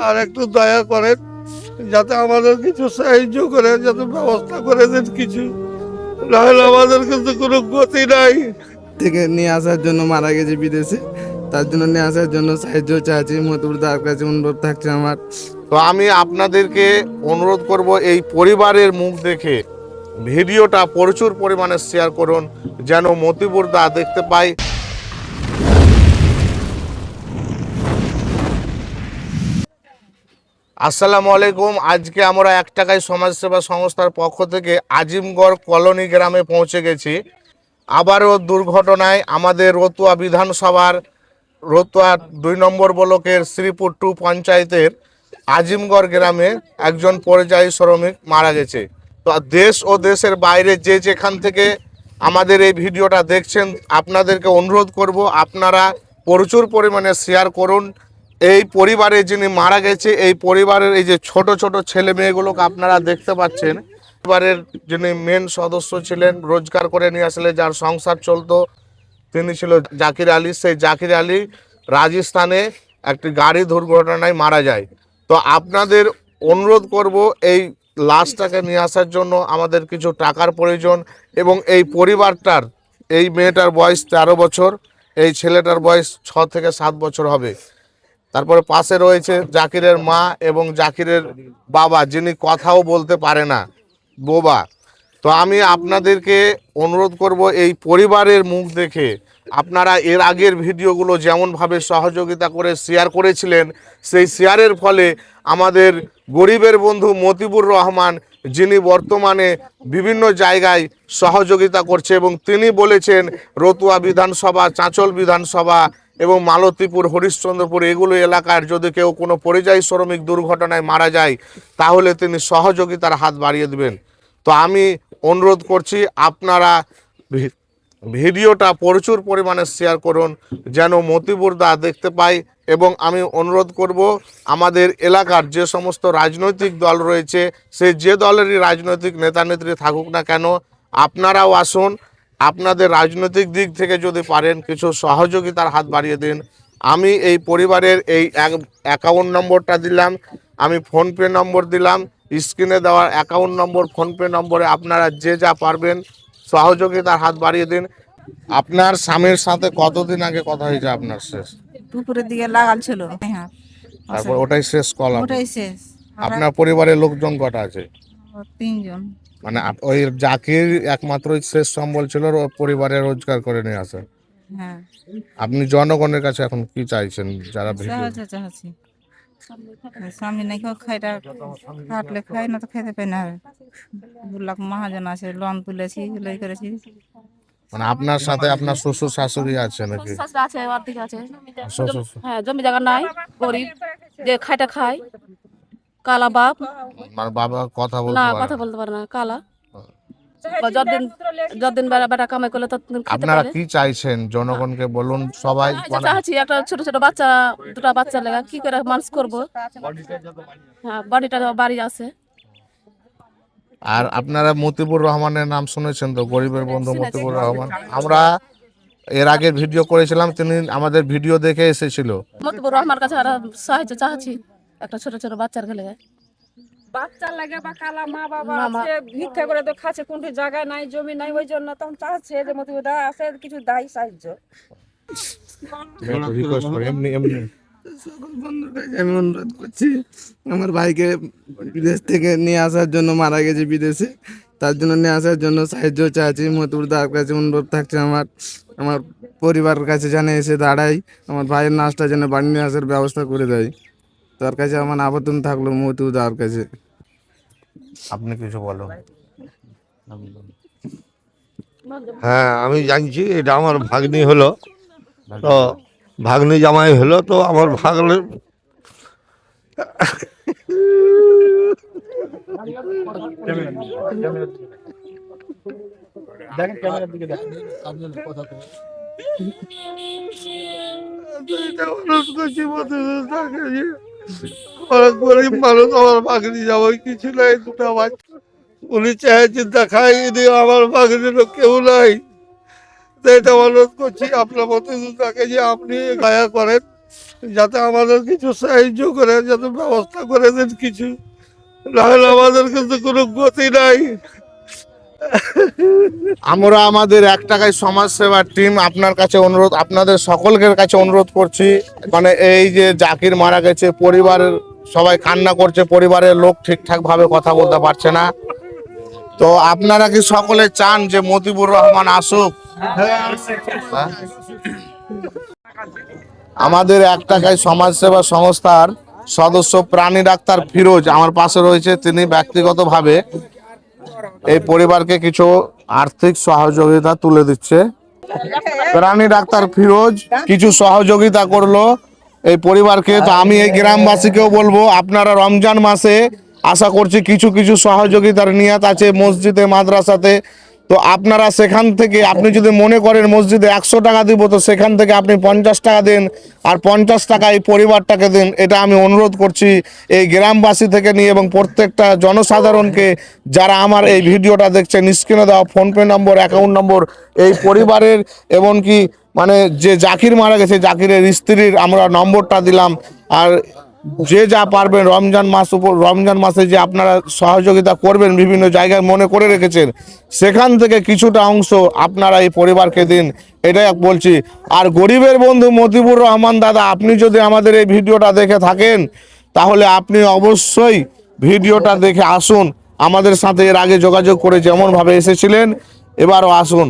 আর একটু দয়া করেন, যাতে আমাদের কিছু সাহায্য করে, যাতে ব্যবস্থা করে দেন কিছু, নাহলে আমাদের কিন্তু কোনো গতি নাই। থেকে নিয়ে আসার জন্য মারা গেছে বিদেশে, তার জন্য নিয়ে আসার জন্য সাহায্য চাইছি। মতুর দার কাছে অনুরোধ থাকছে আমার। তো আমি আপনাদেরকে অনুরোধ করব, এই পরিবারের মুখ দেখে ভিডিওটা প্রচুর পরিমাণে শেয়ার করুন, যেন মতিবুর দা দেখতে পাই। আসসালামু আলাইকুম। আজকে আমরা 1 টাকায় সমাজসেবা সংস্থার পক্ষ থেকে আজিমগড় কলোনি গ্রামে পৌঁছে গেছি। আবারও দুর্ঘটনায় আমাদের রতুয়া বিধানসভার রতুয়া 2 নম্বর ব্লকের শ্রীপুর 2 পঞ্চায়েতের আজিমগড় গ্রামে একজন পরিযায়ী শ্রমিক মারা গেছে। তো দেশ ও দেশের বাইরে যে যেখান থেকে আমাদের এই ভিডিওটা দেখছেন, আপনাদেরকে অনুরোধ করব আপনারা প্রচুর পরিমাণে শেয়ার করুন। এই পরিবারে যিনি মারা গেছে, এই পরিবারের এই যে ছোট ছোট ছেলে মেয়েগুলোকে আপনারা দেখতে পাচ্ছেন, পরিবারের যিনি মেন সদস্য ছিলেন, রোজগার করে নিয়ে আসলে যার সংসার চলতো, তিনি ছিল জাকির আলী। সেই জাকির আলী রাজস্থানে একটি গাড়ি দুর্ঘটনায় মারা যায়। তো আপনাদের অনুরোধ করব, এই লাশটাকে নিয়ে আসার জন্য আমাদের কিছু টাকার প্রয়োজন, এবং এই পরিবারটার, এই মেয়েটার বয়স 13 বছর, এই ছেলেটার বয়স 6 থেকে 7 বছর হবে। তারপরে পাশে রয়েছে জাকিরের মা এবং জাকিরের বাবা, যিনি কথাও বলতে পারে না, বোবা। তো আমি আপনাদেরকে অনুরোধ করব, এই পরিবারের মুখ দেখে আপনারা এর আগের ভিডিওগুলো যেমনভাবে সহযোগিতা করে শেয়ার করেছিলেন, সেই শেয়ারের ফলে আমাদের গরিবের বন্ধু মতিবুর রহমান, যিনি বর্তমানে বিভিন্ন জায়গায় সহযোগিতা করছে, এবং তিনি বলেছেন রতুয়া বিধানসভা, চাঁচল বিধানসভা এবং মালতীপুর, হরিশ্চন্দ্রপুর, এগুলো এলাকার যদি কেউ কোনো পরিযায়ী শ্রমিক দুর্ঘটনায় মারা যায়, তাহলে তিনি সহযোগিতার হাত বাড়িয়ে দেবেন। তো আমি অনুরোধ করছি আপনারা ভিডিওটা প্রচুর পরিমাণে শেয়ার করুন, যেন মতিবুর দা দেখতে পাই। এবং আমি অনুরোধ করব, আমাদের এলাকার যে সমস্ত রাজনৈতিক দল রয়েছে, সে যে দলেরই রাজনৈতিক নেতা নেত্রী থাকুক না কেন, আপনারাও আসুন। আপনাদের রাজনৈতিক দিক থেকে যদি পারেন কিছু সহযোগিতার হাত বাড়িয়ে দিন। আমি এই পরিবারের এই অ্যাকাউন্ট নম্বরটা দিলাম, আমি ফোনপে নম্বর দিলাম, স্ক্রিনে দেওয়ার অ্যাকাউন্ট নম্বর, ফোনপে নম্বরে আপনারা যে যা পারবেন সহযোগিতার হাত বাড়িয়ে দিন। আপনার স্বামীর সাথে কতদিন আগে কথা হয়েছে আপনার শেষ? দুপুরের দিকে লাগাল ছিল। হ্যাঁ, তারপর ওটাই শেষ কল? ওটাই শেষ। আপনার পরিবারের লোকজন কটা আছে? 3 জন। মানে ওই জাকির একমাত্র শেষ সম্বল ছিল, ওর পরিবারে রোজগার করে নিয়ে আসে। হ্যাঁ, আপনি জনগণের কাছে এখন কি চাইছেন, যারা ভিডিও? চাচ্ছি স্বামী নাই খাইটা কাটলে খাই, না তো খাইতে পাই না। 2 লাখ মহাজন আছে, লোন তুলেছি, লই করেছি। মানে আপনার সাথে আপনার শ্বশুর শাশুড়ি আছে নাকি? শাশুড়ি আছে, অর্ধেক আছে। শ্বশুর? হ্যাঁ, জমি জায়গা নাই, গরিব, যে খাইটা খায়। কালা বাপ, মানে বাবা কথা না বলতে পারে কথা না? বলতে পারে না, কালা। যতদিন যতদিন বেটা কামাই করলে ততদিন খেতে আপনারা পারে। কি চাইছেন, জনগণকে বলুন সবাই। মানে চাচ্ছি একটা ছোট ছোট বাচ্চা, 2টা বাচ্চা লেগা কি করে মানুষ করবো। হ্যাঁ, বাড়ি আছে। আর আপনারা মতিবুর রহমানের নাম শুনেছেন তো, গরিবের বন্ধু মতিবুর রহমান। আমরা এর আগে ভিডিও করেছিলাম, তিনি আমাদের ভিডিও দেখে এসেছিল। মতিবুর রহমানের কাছে আর সাহায্য চাচ্ছি, একটা ছোট ছোট বাচ্চার গেলে। বাচ্চা লাগে বা কালা মা বাবা আছে, ভিক্ষা করে তো খাচ্ছে, কোনটি জায়গা নাই, জমি নাই, ওই জন্য তখন চাচ্ছে যে মতিবুদা আছে কিছু দায়ী সাহায্য। রিকোয়েস্ট করি, এমনি এমনি সকল বন্ধুর কাছে আমি অনুরোধ করছি, আমার ভাইকে বিদেশ থেকে নিয়ে আসার জন্য, মারা গেছে বিদেশে, তার জন্য নিয়ে আসার জন্য সাহায্য চাইছি। মতুর দার কাছে অনুরোধ থাকছে আমার। আমার পরিবারের কাছে যেন এসে দাঁড়াই, আমার ভাইয়ের নাচটা যেন বাড়ি নিয়ে আসার ব্যবস্থা করে দেয়। তার কাছে আমার আবেদন থাকলো মতুর দার কাছে। আপনি কিছু বলুন। হ্যাঁ, আমি জানছি এটা আমার ভাগ্নি হলো, তো ভাগ্নি জামাই হলো, তো আমার ভাগ্নের অনুরোধ করছি মতিবুর দাকে যে, অনেক গরিব মানুষ, আমার ভাগ্নি জামাই কিছু নাই, 2টা বাচ্চা, উনি চায় চিন্তা খাই, আমার ভাগ্নিরও কেউ নাই। তো এটা অনুরোধ করছি আপনার মতিবুর দাকে যে আপনি দয়া করেন, যাতে আমাদের কিছু সাহায্য করে, যাতে ব্যবস্থা করে দেন কিছু, নাহলে আমাদের কিন্তু কোনো গতি নাই। আমরা আমাদের 1 টাকায় সমাজ সেবার টিম আপনার কাছে অনুরোধ, আপনাদের সকলের কাছে অনুরোধ করছি, মানে এই যে জাকির মারা গেছে, পরিবারের সবাই কান্না করছে, পরিবারের লোক ঠিকঠাক ভাবে কথা বলতে পারছে না। তো আপনারা কি সকলে চান যে মতিবুর রহমান আসুক? হ্যাঁ? আমাদের 1 টাকায় সমাজসেবা সংস্থার সদস্য প্রাণী ডাক্তার ফিরোজ আমার পাশে রয়েছে। তিনি ব্যক্তিগতভাবে এই পরিবারকে কিছু আর্থিক সহযোগিতা তুলে দিচ্ছে। প্রাণী ডাক্তার ফিরোজ কিছু সহযোগিতা করলো এই পরিবারকে। তো আমি এই গ্রামবাসীকেও বলবো, আপনারা রমজান মাসে আশা করছি কিছু কিছু সহযোগিতার নিয়াত আছে মসজিদে, মাদ্রাসাতে। তো আপনারা সেখান থেকে, আপনি যদি মনে করেন মসজিদে 100 টাকা দিব, তো সেখান থেকে আপনি 50 টাকা দেন, আর 50 টাকা এই পরিবারটাকে দেন। এটা আমি অনুরোধ করছি এই গ্রামবাসী থেকে নিয়ে, এবং প্রত্যেকটা জনসাধারণকে যারা আমার এই ভিডিওটা দেখছেন, স্ক্রিনে দেওয়া ফোনপে নম্বর, অ্যাকাউন্ট নম্বর এই পরিবারের, এমনকি মানে যে জাকির মারা গেছে জাকিরের স্ত্রীর আমরা নম্বরটা দিলাম। আর যে যা পারবেন রমজান মাসে যে আপনারা সহযোগিতা করবেন, বিভিন্ন জায়গায় মনে করে রেখেছেন, সেখান থেকে কিছুটা অংশ আপনারা এই পরিবারকে দিন, এটাই বলছি। আর গরিবের বন্ধু মতিবুর রহমান দাদা, আপনি যদি আমাদের এই ভিডিওটা দেখে থাকেন, তাহলে আপনি অবশ্যই ভিডিওটা দেখে আসুন, আমাদের সাথে এর আগে যোগাযোগ করে যেমনভাবে এসেছিলেন এবারও আসুন।